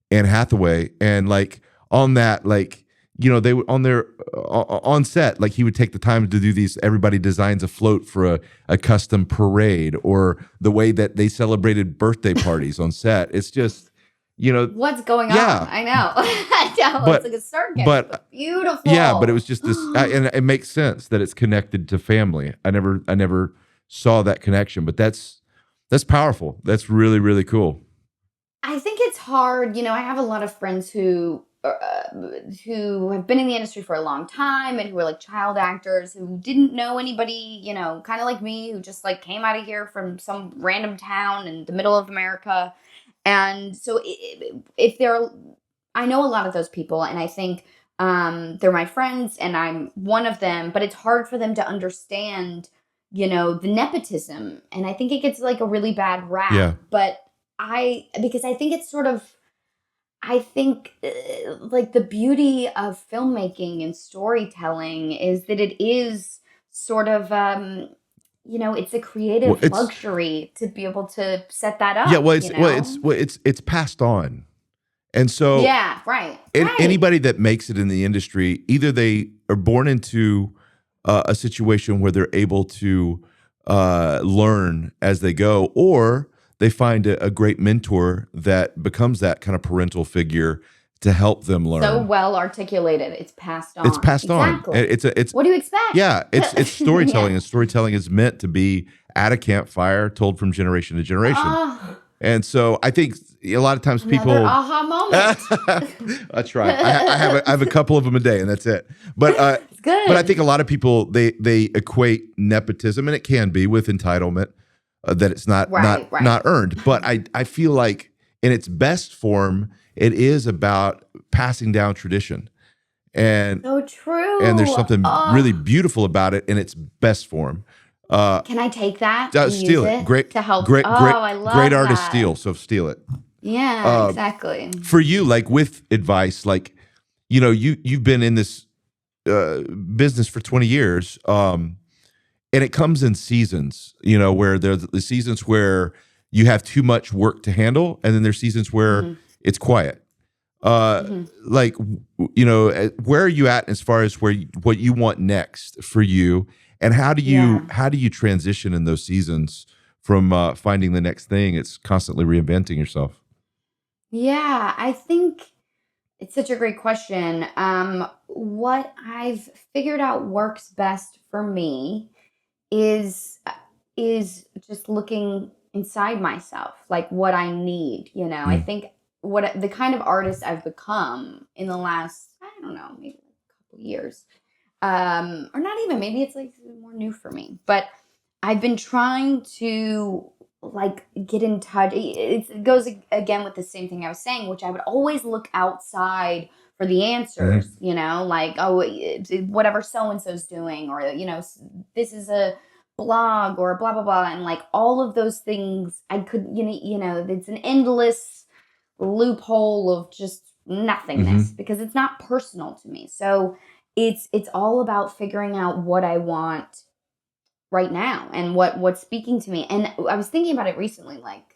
Anne Hathaway, and like on that, like, they were on set, like he would take the time to do these, everybody designs a float for a custom parade, or the way that they celebrated birthday parties on set. It's just, what's going on? I know. I know. It's like a circus, but beautiful. Yeah, but it was just this, and it makes sense that it's connected to family. I never saw that connection, but that's powerful. That's really, really cool. I think it's hard. I have a lot of friends who have been in the industry for a long time and who are like child actors who didn't know anybody, kind of like me, who just like came out of here from some random town in the middle of America. And so I know a lot of those people, and I think they're my friends and I'm one of them, but it's hard for them to understand, the nepotism. And I think it gets like a really bad rap. Yeah. But because I think it's sort of, like the beauty of filmmaking and storytelling is that it is sort of, it's a creative luxury to be able to set that up. Yeah, well, it's passed on. And so Yeah, right. Right. anybody that makes it in the industry, either they are born into a situation where they're able to learn as they go, or they find a great mentor that becomes that kind of parental figure to help them learn. So well articulated. It's passed on. It's passed on. Exactly. It's What do you expect? yeah, it's storytelling, Yeah. and storytelling is meant to be at a campfire, told from generation to generation. Oh, And so I think a lot of times another people aha moment. That's right. I have a couple of them a day, and that's it. But It's good. but I think a lot of people they equate nepotism, and it can be with entitlement, that it's not Right. not earned. But I feel like in its best form, it is about passing down tradition, and So true. there's something really beautiful about it in its best form. Can I take that? And Steal use it. Great to help. Great, I love great artist that. steal. So steal it. Yeah, exactly. For you, like with advice, like, you know, you've been in this business for 20 years, and it comes in seasons, you know, where there's the seasons where you have too much work to handle, and then there's seasons where it's quiet. Like, you know, where are you at as far as what you want next for you, and how do you transition in those seasons from finding the next thing? It's constantly reinventing yourself. Yeah, I think it's such a great question. What I've figured out works best for me is just looking inside myself, like what I need. You know, I think what the kind of artist I've become in the last, I don't know, maybe a couple years, or not even, maybe it's like more new for me, but I've been trying to like get in touch. It goes again with the same thing I was saying, which I would always look outside for the answers, you know, like, oh, whatever so-and-so's doing, or, you know, this is a blog or blah, blah, blah. And like all of those things I could, you know, it's an endless loophole of just nothingness because it's not personal to me. So it's all about figuring out what I want right now and what's speaking to me. And I was thinking about it recently, like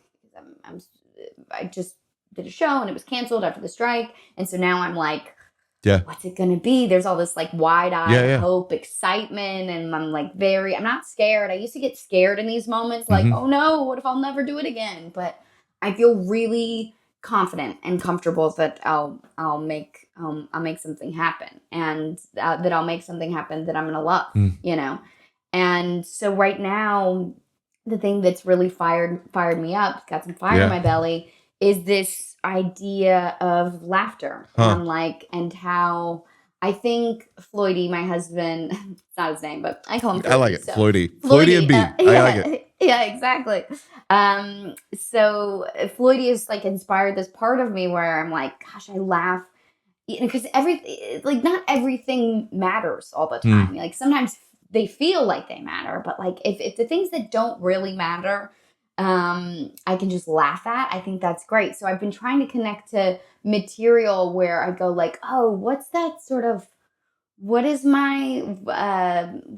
I just did a show and it was canceled after the strike, and so now I'm like, what's it gonna be? There's all this like wide-eyed hope, excitement, and I'm like I'm not scared. I used to get scared in these moments, like, oh no, what if I'll never do it again? But I feel really confident and comfortable that I'll make something happen, and that I'll make something happen that I'm gonna love, you know. And so right now, the thing that's really fired me up, got some fire in my belly, is this idea of laughter. And I'm like, and how I think Floydie, my husband, it's not his name, but I call him Floydie. I like it. So. Floydie and B. I like it. Yeah, exactly. So Floydie has like inspired this part of me where I'm like, gosh, I laugh. Because like not everything matters all the time. Like sometimes they feel like they matter, but like if the things that don't really matter, I can just laugh at, I think that's great. So I've been trying to connect to material where I go like, oh, what's that sort of, what is my,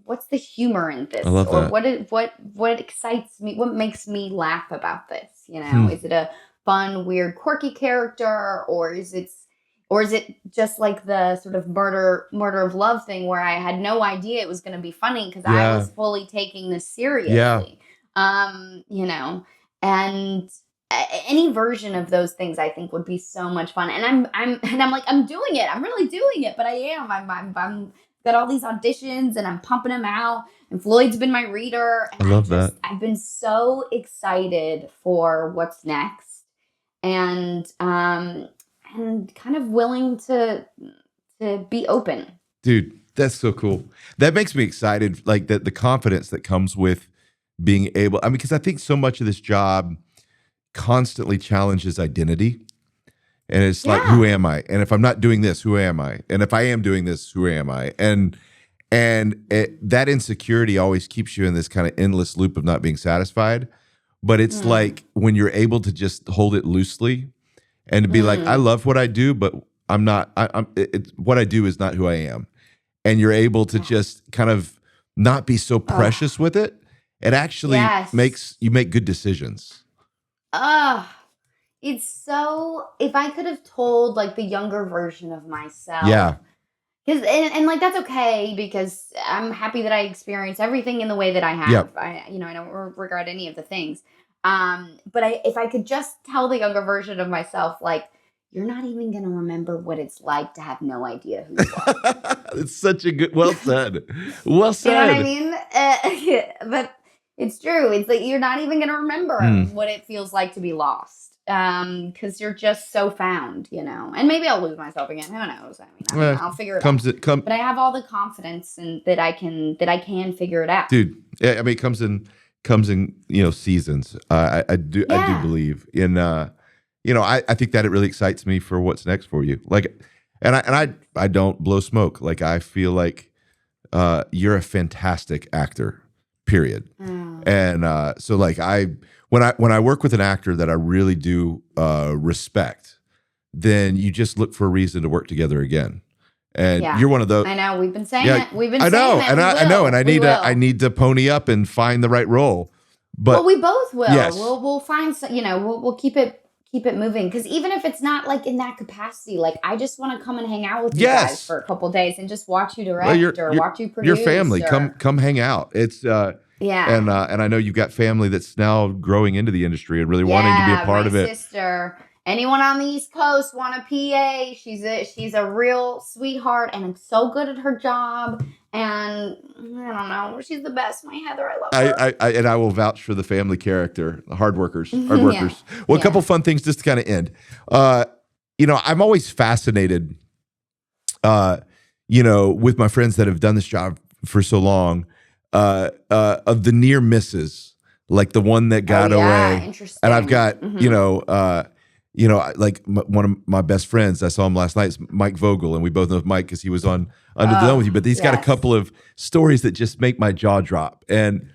what's the humor in this? I love or that. what excites me? What makes me laugh about this? You know, is it a fun, weird, quirky character, or is it just like the sort of murder of love thing where I had no idea it was going to be funny because I was fully taking this seriously. You know, and any version of those things I think would be so much fun. And I'm like, I'm doing it. I'm really doing it, but I am. I'm got all these auditions and I'm pumping them out. And Floyd's been my reader. And I love that. I've been so excited for what's next, and kind of willing to be open. Dude, that's so cool. That makes me excited. Like the confidence that comes with being able, I mean, because I think so much of this job constantly challenges identity. And it's like, who am I? And if I'm not doing this, who am I? And if I am doing this, who am I? And that insecurity always keeps you in this kind of endless loop of not being satisfied. But it's like when you're able to just hold it loosely and to be like, I love what I do, but I'm not, what I do is not who I am. And you're able to just kind of not be so precious with it. It actually makes you make good decisions. It's so, if I could have told like the younger version of myself, Yeah. because and like that's okay because I'm happy that I experienced everything in the way that I have. Yep. I don't regret any of the things. But if I could just tell the younger version of myself, like, you're not even gonna remember what it's like to have no idea who you are. It's such a good, well said. Well You know what I said. mean? But it's true. It's like you're not even gonna remember what it feels like to be lost. Because you're just so found, and maybe I'll lose myself again. Who knows? I mean, I'll figure it out. But I have all the confidence and that I can figure it out. Dude, I mean, it comes in seasons. I do believe in I think that it really excites me for what's next for you. Like, and I don't blow smoke. Like, I feel like you're a fantastic actor, period. And so like when I work with an actor that I really do respect, then you just look for a reason to work together again. And you're one of those. I know, we've been saying it. We've been saying it. I know, and I need to pony up and find the right role. But we both will. Yes. We'll find some, we'll keep it moving, because even if it's not like in that capacity, like I just want to come and hang out with you guys for a couple days and just watch you direct or watch you produce. Your family, come hang out. It's and I know you've got family that's now growing into the industry and really wanting to be a part of it. Sister, anyone on the East Coast want a PA? She's a real sweetheart and so good at her job. And I don't know, she's the best. My Heather, I love her. I will vouch for the family character, the hard workers. Well, a couple fun things just to kind of end. I'm always fascinated, with my friends that have done this job for so long, of the near misses, like the one that got away. Interesting. And I've got, like one of my best friends, I saw him last night, is Mike Vogel, and we both know Mike because he was on Under the Dome with you. But he's got a couple of stories that just make my jaw drop. And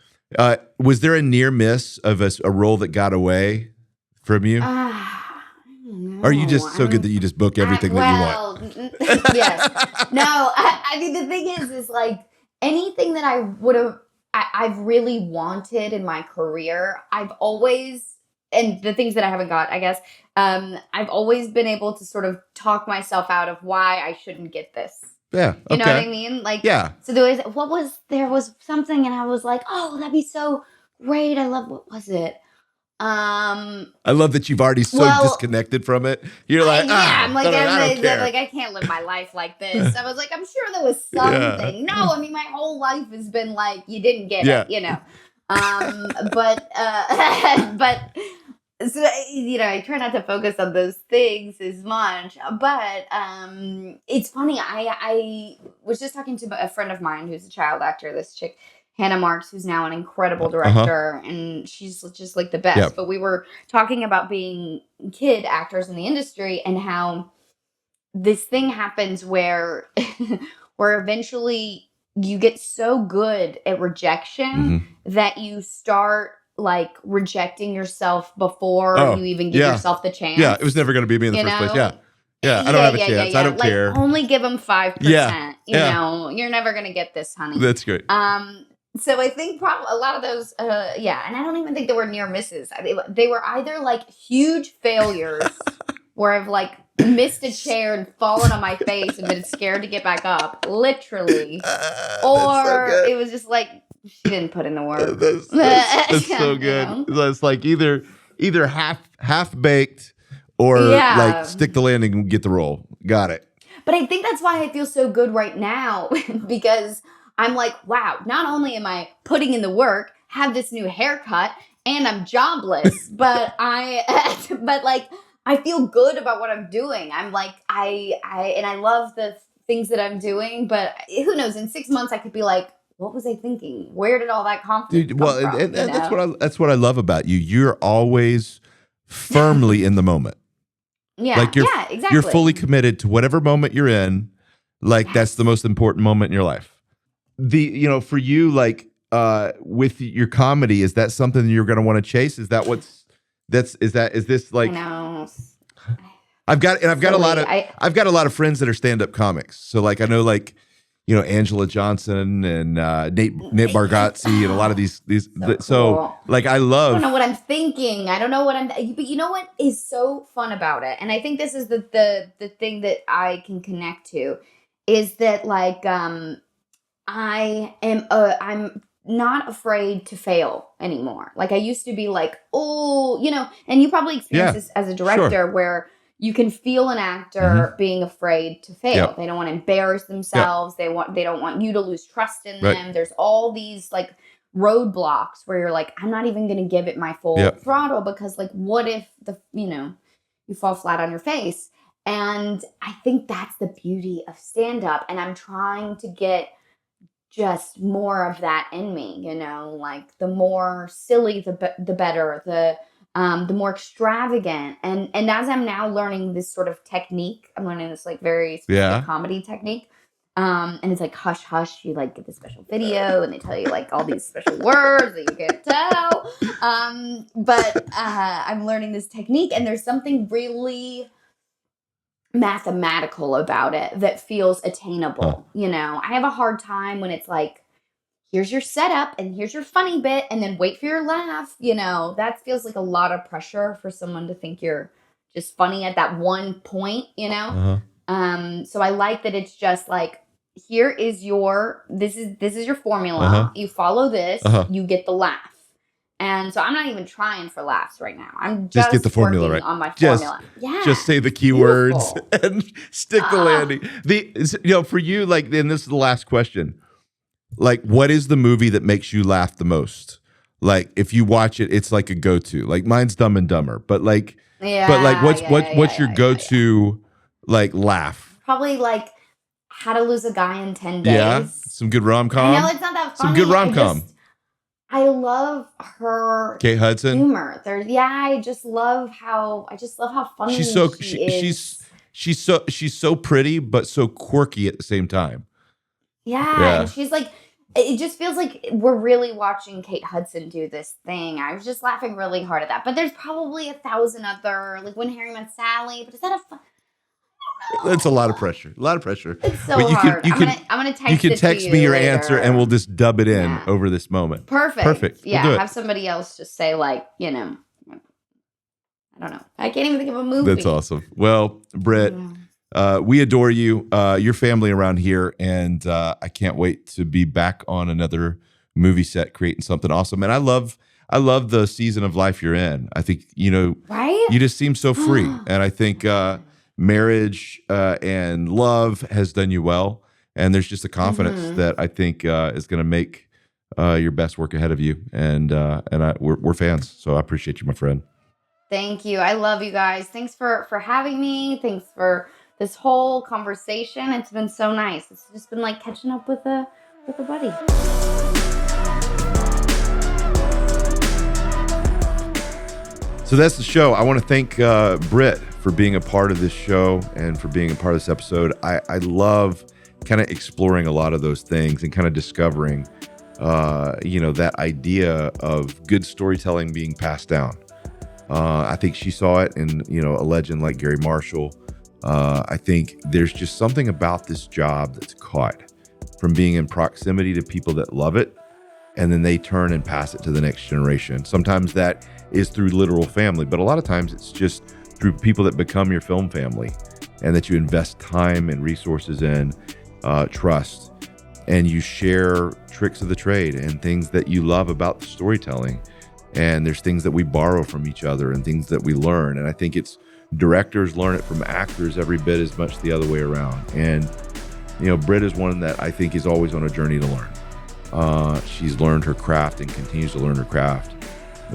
was there a near miss of a role that got away from you? Or are you just so good that you just book everything that you want? Yes. No, I mean, the thing is like anything that I've really wanted in my career, I've always, and the things that I haven't got, I guess, I've always been able to sort of talk myself out of why I shouldn't get this. Yeah. Okay. You know what I mean? Like, so there was something and I was like, oh, that'd be so great. what was it? I love that you've already disconnected from it. You're like, I'm like, I don't care. Like, I can't live my life like this. I was like, I'm sure there was something. No, I mean, my whole life has been like, you didn't get it, but so, I try not to focus on those things as much, but it's funny. I was just talking to a friend of mine who's a child actor, this chick, Hannah Marks, who's now an incredible director, and she's just like the best. Yep. But we were talking about being kid actors in the industry and how this thing happens where eventually you get so good at rejection that you start like rejecting yourself before you even give yourself the chance. Yeah, it was never going to be me in the first place. Yeah, I don't have a chance. I don't care. Only give them 5%. You know, you're never going to get this, honey. That's great. So I think probably a lot of those, and I don't even think they were near misses. They were either like huge failures where I've like missed a chair and fallen on my face and been scared to get back up, literally, or it was just like she didn't put in the work. That's so good. It's like either half baked or like stick the landing and get the role. Got it. But I think that's why I feel so good right now because I'm like, wow, not only am I putting in the work, have this new haircut, and I'm jobless, but I feel good about what I'm doing. I'm like, I love the things that I'm doing, but who knows? In 6 months, I could be like, what was I thinking? Where did all that confidence come from? And that's what I love about you. You're always firmly in the moment. Exactly. You're fully committed to whatever moment you're in. Like that's the most important moment in your life. For you, like with your comedy, is that something you're going to want to chase? Is that is this like? I know. I've got a lot of friends that are stand-up comics. So like I know like Angela Johnson and Nate Bargatze and a lot of these Cool. like I I love. don't know what I'm thinking. I don't know what I'm. But you know what is so fun about it, and I think this is the thing that I can connect to, is that like I'm not afraid to fail anymore. Like I used to be like, oh, and you probably experience this as a director where you can feel an actor being afraid to fail. Yep. They don't want to embarrass themselves. Yep. They don't want you to lose trust in Right. them. There's all these like roadblocks where you're like, I'm not even going to give it my full throttle because like, what if you fall flat on your face? And I think that's the beauty of stand-up. And I'm trying to get just more of that in me, like the more silly, the better, the more extravagant. And as I'm now learning this sort of technique, I'm learning this like very specific comedy technique. And it's like hush hush, you like get the special video and they tell you like all these special words that you can't tell. But I'm learning this technique and there's something really mathematical about it that feels attainable. I have a hard time when it's like, here's your setup and here's your funny bit and then wait for your laugh. That feels like a lot of pressure for someone to think you're just funny at that one point, So I like that it's just like, here is this is your formula. You follow this, you get the laugh. And so I'm not even trying for laughs right now. I'm just get the formula right on my formula. Just say the keywords and stick the landing. For you, like, and this is the last question. Like, what is the movie that makes you laugh the most? Like, if you watch it, it's like a go-to. Like, mine's Dumb and Dumber, but what's your go-to like laugh? Probably like How to Lose a Guy in 10 Days. Yeah, some good rom-com. I know it's not that funny. Some good rom-com. I love her Kate Hudson humor. I just love how funny she is. She's so pretty but so quirky at the same time. Yeah. And she's like, it just feels like we're really watching Kate Hudson do this thing. I was just laughing really hard at that. But there's probably 1,000 other, like When Harry Met Sally. But is that a fun? That's a lot of pressure. It's so hard. I'm gonna text you can text me your later. answer and we'll just dub it in over this moment. Perfect. Yeah, we'll have somebody else just say like, I don't know. I can't even think of a movie. That's awesome. Well, Britt, we adore you, your family around here, and I can't wait to be back on another movie set creating something awesome. And I love the season of life you're in. I think, right? You just seem so free. And I think marriage and love has done you well. And there's just a confidence that I think is going to make your best work ahead of you. And we're fans. So I appreciate you, my friend. Thank you. I love you guys. Thanks for having me. Thanks for this whole conversation. It's been so nice. It's just been like catching up with a buddy. So that's the show. I want to thank Britt for being a part of this show and for being a part of this episode. I love kind of exploring a lot of those things and kind of discovering, that idea of good storytelling being passed down. I think she saw it in, a legend like Gary Marshall. I think there's just something about this job that's caught from being in proximity to people that love it, and then they turn and pass it to the next generation. Sometimes that is through literal family, but a lot of times it's just through people that become your film family and that you invest time and resources in, trust, and you share tricks of the trade and things that you love about the storytelling. And there's things that we borrow from each other and things that we learn. And I think it's directors learn it from actors every bit as much the other way around. And, Britt is one that I think is always on a journey to learn. She's learned her craft and continues to learn her craft.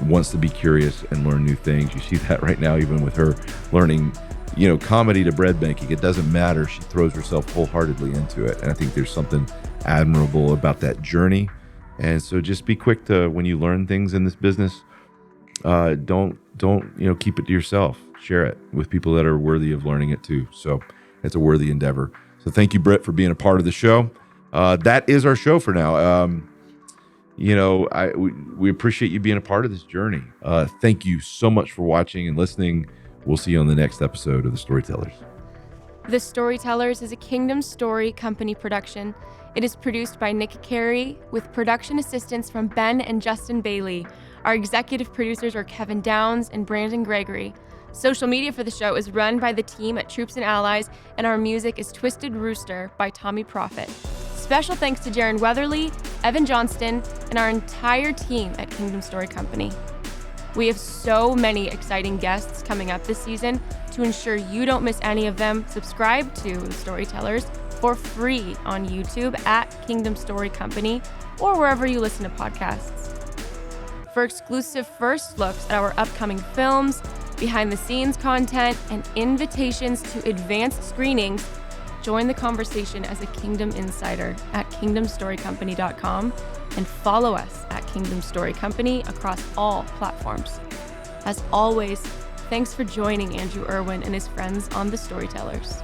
Wants to be curious and learn new things. You see that right now, even with her learning, comedy to bread banking. It doesn't matter. She throws herself wholeheartedly into it. And I think there's something admirable about that journey. And so just be quick to, when you learn things in this business, don't keep it to yourself. Share it with people that are worthy of learning it too. So it's a worthy endeavor. So thank you, Britt, for being a part of the show. That is our show for now. We appreciate you being a part of this journey. Thank you so much for watching and listening. We'll see you on the next episode of The Storytellers. The Storytellers is a Kingdom Story Company production. It is produced by Nick Carey with production assistance from Ben and Justin Bailey. Our executive producers are Kevin Downs and Brandon Gregory. Social media for the show is run by the team at Troops and Allies, and our music is Twisted Rooster by Tommy Profit. Special thanks to Jaron Weatherly, Evan Johnston, and our entire team at Kingdom Story Company. We have so many exciting guests coming up this season. To ensure you don't miss any of them, subscribe to The Storytellers for free on YouTube at Kingdom Story Company or wherever you listen to podcasts. For exclusive first looks at our upcoming films, behind-the-scenes content, and invitations to advanced screenings, join the conversation as a Kingdom Insider at kingdomstorycompany.com and follow us at Kingdom Story Company across all platforms. As always, thanks for joining Andrew Erwin and his friends on The Storytellers.